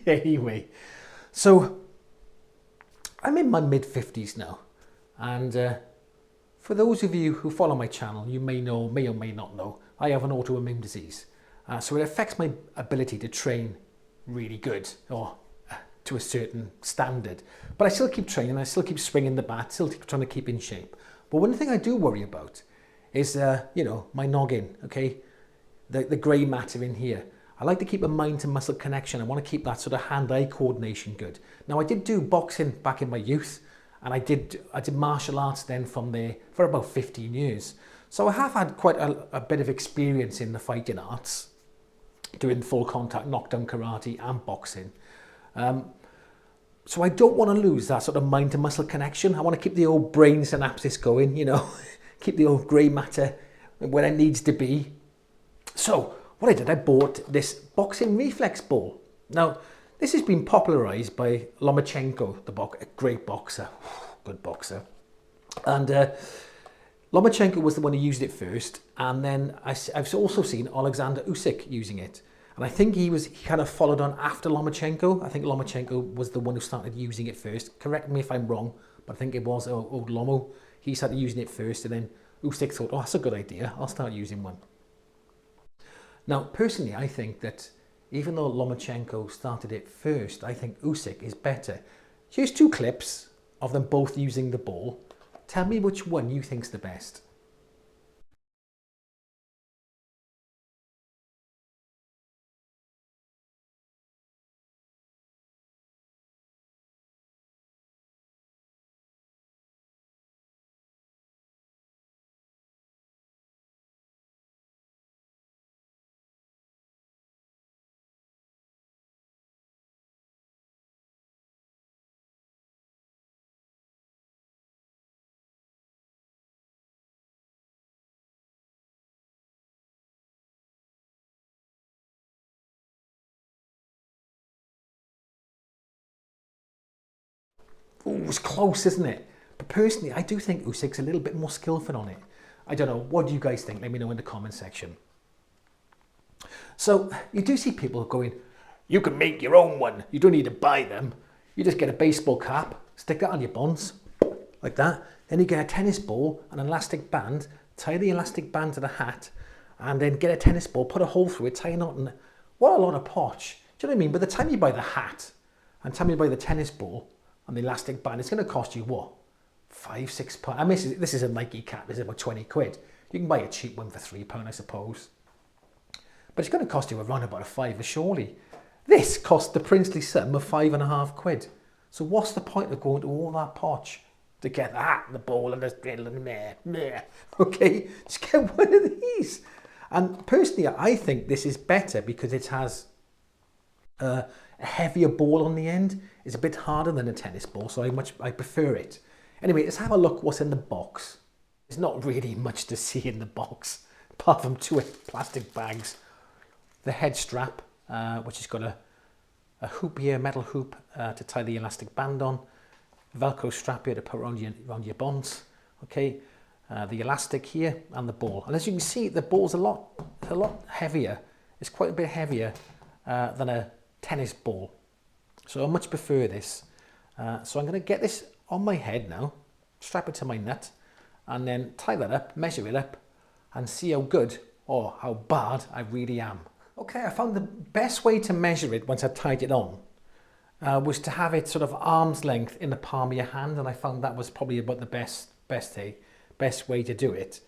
Anyway, so I'm in my mid-50s now, and for those of you who follow my channel, you may or may not know, I have an autoimmune disease. So it affects my ability to train really good, or to a certain standard. But I still keep training, I still keep swinging the bat, still keep trying to keep in shape. But one thing I do worry about is, you know, my noggin, okay? The grey matter in here. I like to keep a mind to muscle connection. I want to keep that sort of hand-eye coordination good. Now, I did do boxing back in my youth, and I did martial arts then from there for about 15 years. So I have had quite a bit of experience in the fighting arts, doing full contact knockdown karate and boxing. So I don't want to lose that sort of mind to muscle connection. I want to keep the old brain synapses going, you know, keep the old grey matter where it needs to be. So what I did, I bought this boxing reflex ball. Now, this has been popularized by Lomachenko, a great boxer, good boxer. And Lomachenko was the one who used it first. And then I've also seen Alexander Usyk using it. And I think he kind of followed on after Lomachenko. I think Lomachenko was the one who started using it first. Correct me if I'm wrong, but I think it was old Lomo. He started using it first, and then Usyk thought, oh, that's a good idea. I'll start using one. Now, personally, I think that even though Lomachenko started it first, I think Usyk is better. Here's two clips of them both using the ball. Tell me which one you think's the best. Ooh, it was close, isn't it? But personally, I do think Usyk's a little bit more skillful on it. I don't know. What do you guys think? Let me know in the comment section. So you do see people going, you can make your own one. You don't need to buy them. You just get a baseball cap, stick that on your buns, like that. Then you get a tennis ball, an elastic band, tie the elastic band to the hat, and then get a tennis ball, put a hole through it, tie a knot, and what a lot of potch. Do you know what I mean? By the time you buy the hat, and time you buy the tennis ball, and the elastic band, it's going to cost you what? £5-6. I mean, this is a Nike cap. It's about 20 quid. You can buy a cheap one for £3, I suppose. But it's going to cost you around about a £5 surely. This cost the princely sum of £5.50 quid. So what's the point of going to all that potch to get the hat and the ball and the drill and meh? Okay, just get one of these. And personally, I think this is better because it has a heavier ball on the end. It's a bit harder than a tennis ball, so I prefer it. Anyway, let's have a look what's in the box. There's not really much to see in the box, apart from two plastic bags. The head strap, which has got a hoop here, metal hoop, to tie the elastic band on. Velcro strap here to put around your bonds. Okay, the elastic here, and the ball. And as you can see, the ball's a lot heavier. It's quite a bit heavier than a tennis ball. So I much prefer this. So I'm going to get this on my head now, strap it to my nut, and then tie that up, measure it up, and see how good or how bad I really am. Okay, I found the best way to measure it once I tied it on was to have it sort of arm's length in the palm of your hand, and I found that was probably about the best way to do it.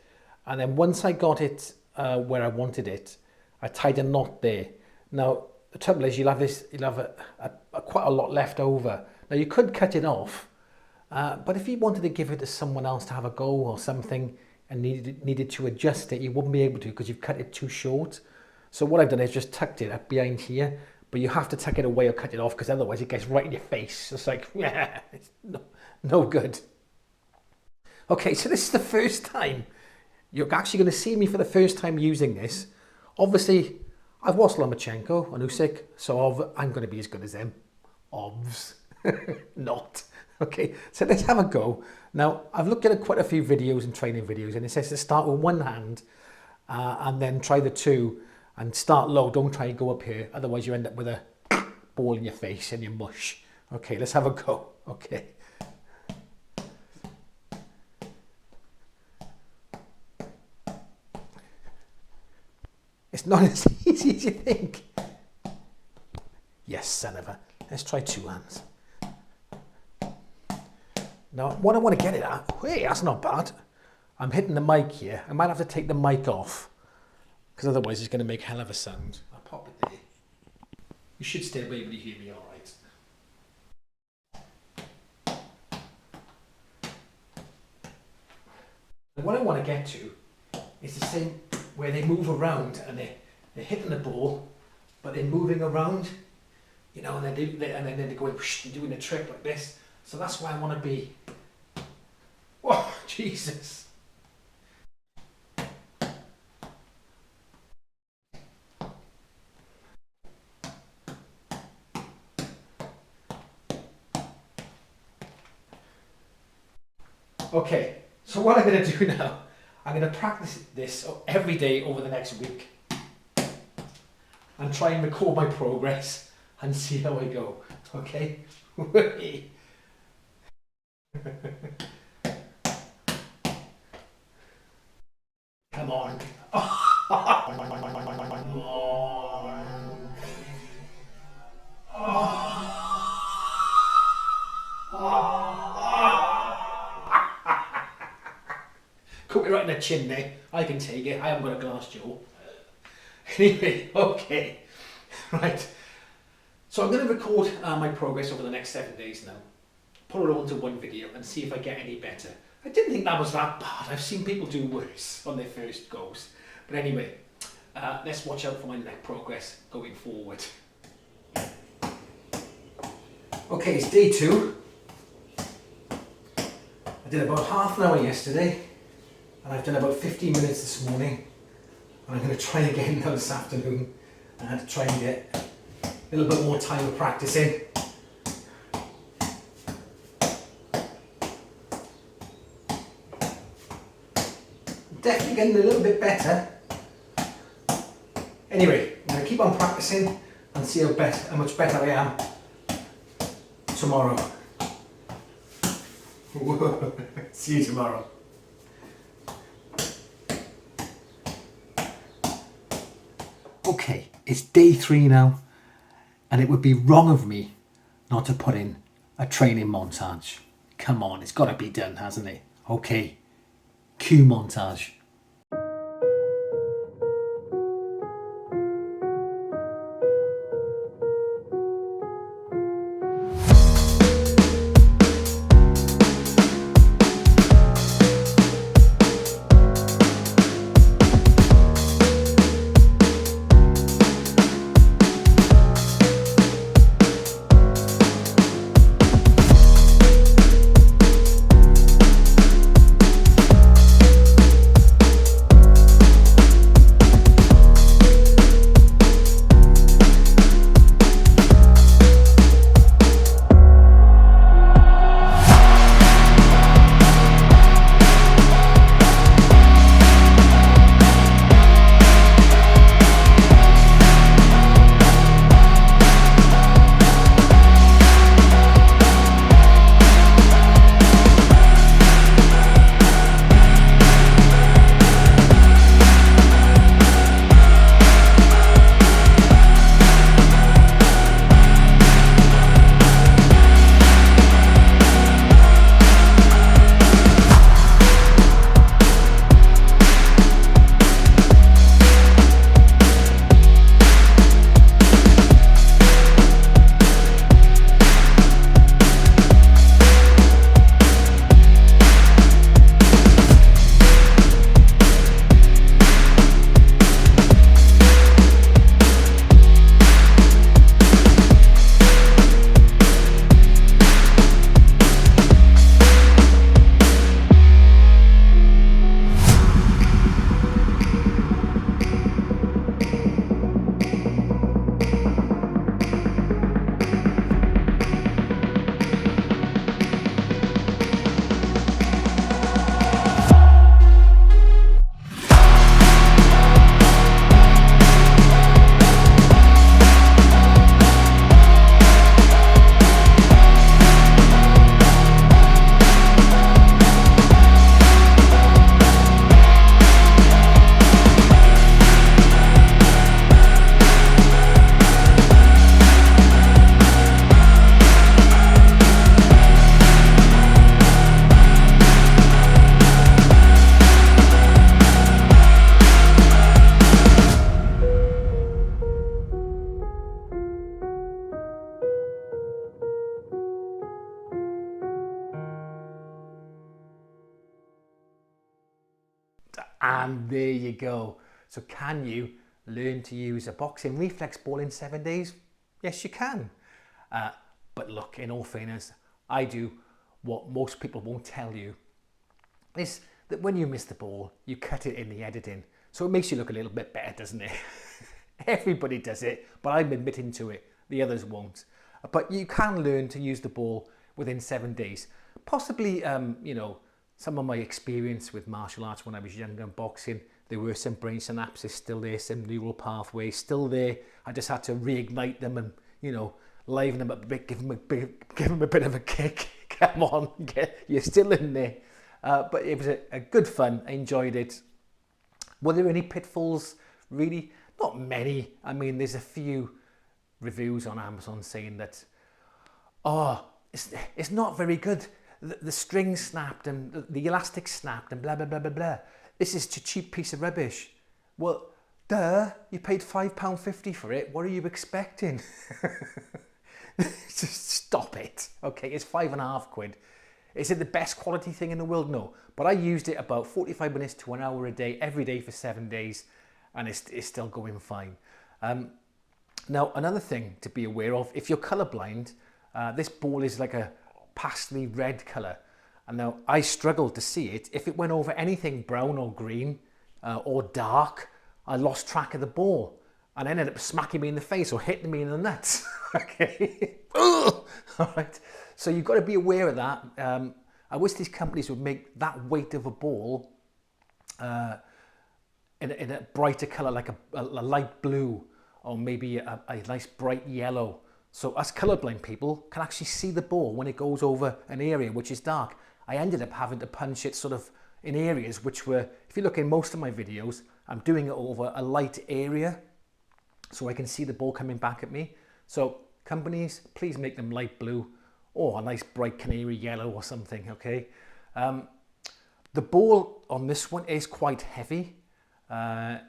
And then once I got it where I wanted it, I tied a knot there. Now the trouble is you'll have quite a lot left over. Now you could cut it off, but if you wanted to give it to someone else to have a go or something and needed to adjust it, you wouldn't be able to because you've cut it too short. So what I've done is just tucked it up behind here, but you have to tuck it away or cut it off because otherwise it gets right in your face. It's like, yeah, it's no good. Okay, so this is the first time you're actually going to see me for the first time using this. Obviously, I've watched Lomachenko and Usyk, so I'm going to be as good as them. Obvs. Not. Okay, so let's have a go. Now, I've looked at quite a few videos and training videos, and it says to start with one hand and then try the two. And start low, don't try and go up here, otherwise you end up with a ball in your face and you mush. Okay, let's have a go. Okay. It's not as easy as you think. Yes, son of a. Let's try 2 hands. Now, what I want to get it at, hey, that's not bad. I'm hitting the mic here. I might have to take the mic off, because otherwise it's going to make hell of a sound. I'll pop it there. You should still be able to hear me all right. And what I want to get to is the same, where they move around and they're hitting the ball, but they're moving around, you know, and then they're going whoosh, and doing a trick like this. So that's why I want to be. Whoa, Jesus. Okay, so what I'm going to do now, I'm going to practice this every day over the next week and try and record my progress and see how I go, okay? Come on. Cut me right in the chin there. I can take it. I haven't got a glass jaw. Anyway, okay. Right. So I'm going to record my progress over the next 7 days now. Put it onto one video and see if I get any better. I didn't think that was that bad. I've seen people do worse on their first goes. But anyway, let's watch out for my neck progress going forward. Okay, it's day 2. I did about half an hour yesterday, and I've done about 15 minutes this morning. And I'm going to try again now this afternoon and try and get a little bit more time of practicing. Definitely getting a little bit better. Anyway, I'm going to keep on practicing and see how much better I am tomorrow. See you tomorrow. Okay, it's day 3 now, and it would be wrong of me not to put in a training montage. Come on, it's got to be done, hasn't it? Okay, cue montage. And there you go. So can you learn to use a boxing reflex ball in 7 days? Yes, you can. But look, in all fairness, I do what most people won't tell you, is that when you miss the ball, you cut it in the editing. So it makes you look a little bit better, doesn't it? Everybody does it, but I'm admitting to it. The others won't. But you can learn to use the ball within 7 days. Possibly, you know, some of my experience with martial arts when I was younger and boxing, there were some brain synapses still there, some neural pathways still there. I just had to reignite them and, you know, liven them up a bit, give them a bit of a kick. Come on, you're still in there. But it was a good fun. I enjoyed it. Were there any pitfalls? Really? Not many. I mean, there's a few reviews on Amazon saying that, oh, it's not very good. The string snapped and the elastic snapped and blah, blah, blah, blah, blah. This is a cheap piece of rubbish. Well, duh, you paid £5.50 for it. What are you expecting? Just stop it. Okay, it's £5.50. Is it the best quality thing in the world? No. But I used it about 45 minutes to an hour a day, every day for 7 days, and it's still going fine. Now, another thing to be aware of, if you're colourblind, this ball is like a pastely red colour. And now I struggled to see it. If it went over anything brown or green or dark, I lost track of the ball and ended up smacking me in the face or hitting me in the nuts. Okay. All right. So you've got to be aware of that. I wish these companies would make that weight of a ball in a brighter colour, like a light blue, or maybe a nice bright yellow. So us colourblind people can actually see the ball when it goes over an area which is dark. I ended up having to punch it sort of in areas which were, if you look in most of my videos, I'm doing it over a light area so I can see the ball coming back at me. So companies, please make them light blue or a nice bright canary yellow or something, okay? The ball on this one is quite heavy. I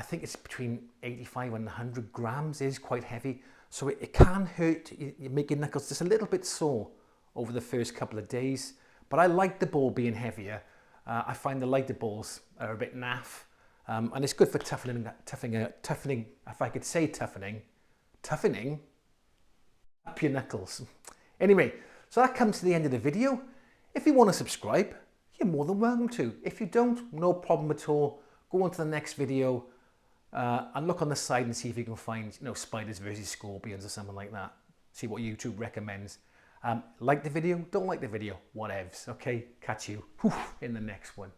think it's between 85 and 100 grams, is quite heavy. So it can hurt, you make your knuckles just a little bit sore over the first couple of days. But I like the ball being heavier. I find the lighter balls are a bit naff. And it's good for toughening, if I could say toughening up your knuckles. Anyway, so that comes to the end of the video. If you want to subscribe, you're more than welcome to. If you don't, no problem at all. Go on to the next video and look on the side and see if you can find, you know, spiders versus scorpions or something like that. See what YouTube recommends. Like the video, don't like the video, whatevs. Okay, catch you in the next one.